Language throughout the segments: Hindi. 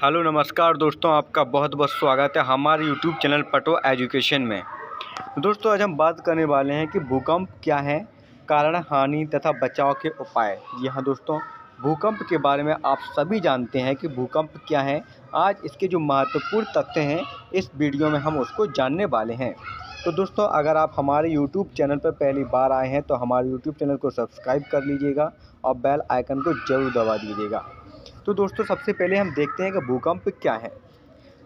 हेलो नमस्कार दोस्तों, आपका बहुत बहुत स्वागत है हमारे यूट्यूब चैनल पटो एजुकेशन में। दोस्तों आज हम बात करने वाले हैं कि भूकंप क्या है, कारण, हानि तथा बचाव के उपाय। जी हाँ दोस्तों, भूकंप के बारे में आप सभी जानते हैं कि भूकंप क्या है। आज इसके जो महत्वपूर्ण तथ्य हैं इस वीडियो में हम उसको जानने वाले हैं। तो दोस्तों अगर आप हमारे यूट्यूब चैनल पर पहली बार आए हैं तो हमारे यूट्यूब चैनल को सब्सक्राइब कर लीजिएगा और बेल आइकन को ज़रूर दबा दीजिएगा। तो दोस्तों सबसे पहले हम देखते हैं कि भूकंप क्या है।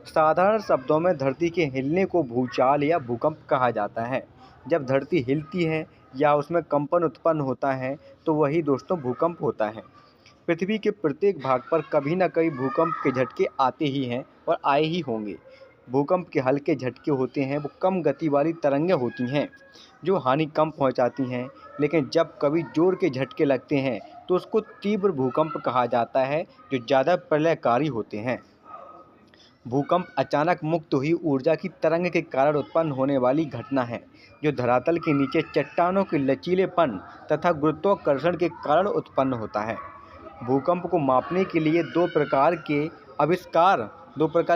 साधारण शब्दों में धरती के हिलने को भूचाल या भूकंप कहा जाता है। जब धरती हिलती है या उसमें कंपन उत्पन्न होता है तो वही दोस्तों भूकंप होता है। पृथ्वी के प्रत्येक भाग पर कभी न कभी भूकंप के झटके आते ही हैं और आए ही होंगे। भूकंप के हल्के झटके होते हैं, वो कम गति वाली तरंगें होती हैं जो हानि कम पहुंचाती हैं, लेकिन जब कभी जोर के झटके लगते हैं तो उसको तीव्र भूकंप कहा जाता है जो ज़्यादा प्रलयकारी होते हैं। भूकंप अचानक मुक्त हुई ऊर्जा की तरंग के कारण उत्पन्न होने वाली घटना है जो धरातल के नीचे चट्टानों के लचीलेपन तथा गुरुत्वाकर्षण के कारण उत्पन्न होता है। भूकंप को मापने के लिए दो प्रकार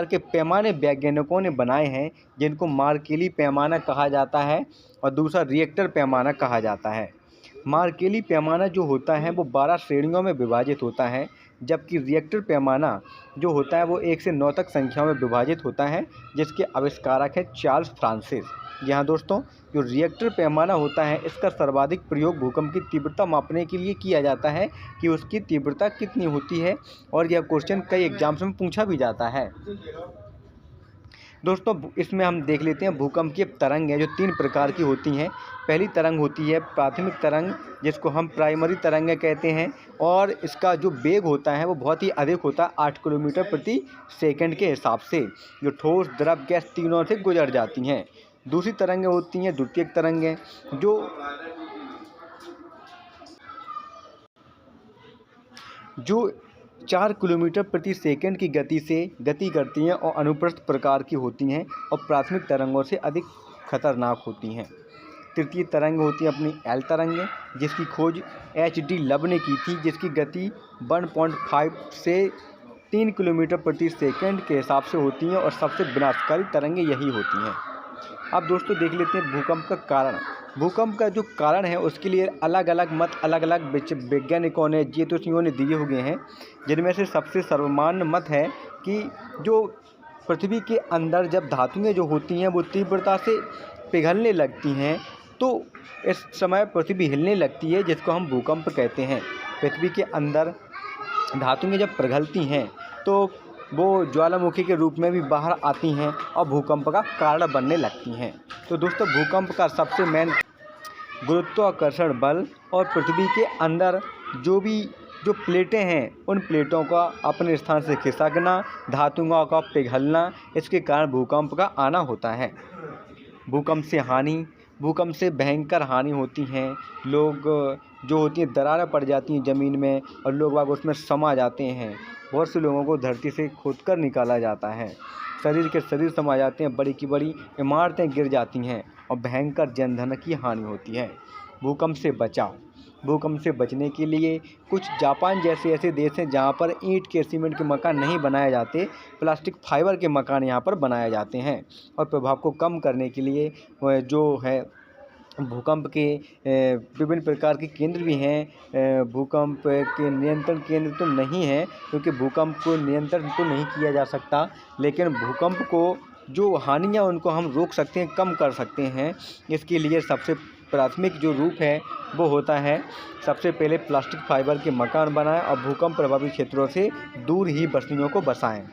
के पैमाने वैज्ञानिकों ने बनाए हैं, जिनको मार्केली पैमाना कहा जाता है और दूसरा रिएक्टर पैमाना कहा जाता है। मार्केली पैमाना जो होता है वो 12 श्रेणियों में विभाजित होता है, जबकि रिएक्टर पैमाना जो होता है वो 1 से 9 तक संख्याओं में विभाजित होता है, जिसके आविष्कारक है चार्ल्स फ्रांसिस। यहाँ दोस्तों जो रिएक्टर पैमाना होता है इसका सर्वाधिक प्रयोग भूकंप की तीव्रता मापने के लिए किया जाता है कि उसकी तीव्रता कितनी होती है, और यह क्वेश्चन कई एग्जाम्स में पूछा भी जाता है। दोस्तों इसमें हम देख लेते हैं भूकंप की तरंग है जो 3 प्रकार की होती हैं। पहली तरंग होती है प्राथमिक तरंग, जिसको हम प्राइमरी तरंगें कहते हैं, और इसका जो वेग होता है वो बहुत ही अधिक होता है, 8 किलोमीटर प्रति सेकंड के हिसाब से, जो ठोस द्रव गैस तीनों से गुजर जाती हैं। दूसरी तरंगें होती हैं द्वितीयक तरंगें, जो 4 किलोमीटर प्रति सेकंड की गति से गति करती हैं और अनुप्रस्थ प्रकार की होती हैं और प्राथमिक तरंगों से अधिक खतरनाक होती हैं। तृतीय तरंग होती है अपनी एल तरंगें, जिसकी खोज HD लब ने की थी, जिसकी गति 1.5 से 3 किलोमीटर प्रति सेकंड के हिसाब से होती हैं और सबसे विनाशकारी तरंगें यही होती हैं। अब दोस्तों देख लेते हैं भूकंप का कारण। भूकंप का जो कारण है उसके लिए अलग अलग मत अलग अलग वैज्ञानिकों ने ज्योतिषियों ने दिए हुए हैं, जिनमें से सबसे सर्वमान्य मत है कि जो पृथ्वी के अंदर जब धातुएं जो होती हैं वो तीव्रता से पिघलने लगती हैं तो इस समय पृथ्वी हिलने लगती है, जिसको हम भूकंप कहते हैं। पृथ्वी के अंदर धातुएं जब पिघलती हैं तो वो ज्वालामुखी के रूप में भी बाहर आती हैं और भूकंप का कारण बनने लगती हैं। तो दोस्तों भूकंप का सबसे मेन गुरुत्वाकर्षण बल और पृथ्वी के अंदर जो प्लेटें हैं उन प्लेटों का अपने स्थान से खिसकना, धातुओं का पिघलना, इसके कारण भूकंप का आना होता है। भूकंप से हानि, भूकंप से भयंकर हानि होती हैं। लोग जो होती हैं दरारें पड़ जाती हैं ज़मीन में और लोग बाग उसमें समा जाते हैं। बहुत से लोगों को धरती से खोदकर निकाला जाता है, शरीर के शरीर समा जाते हैं, बड़ी की बड़ी इमारतें गिर जाती हैं और भयंकर जनधन की हानि होती है। भूकंप से बचाव, भूकंप से बचने के लिए कुछ जापान जैसे ऐसे देश हैं जहाँ पर ईंट के सीमेंट के मकान नहीं बनाए जाते, प्लास्टिक फाइबर के मकान यहाँ पर बनाए जाते हैं। और प्रभाव को कम करने के लिए जो है भूकंप के विभिन्न प्रकार के केंद्र भी हैं। भूकंप के नियंत्रण केंद्र तो नहीं है, क्योंकि भूकंप को नियंत्रण तो नहीं किया जा सकता, लेकिन भूकंप को जो हानियाँ उनको हम रोक सकते हैं, कम कर सकते हैं। इसके लिए सबसे प्राथमिक जो रूप है वो होता है सबसे पहले प्लास्टिक फाइबर के मकान बनाएं और भूकंप प्रभावित क्षेत्रों से दूर ही बस्तियों को बसाएं।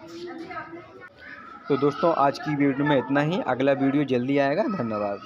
तो दोस्तों आज की वीडियो में इतना ही, अगला वीडियो जल्दी आएगा। धन्यवाद।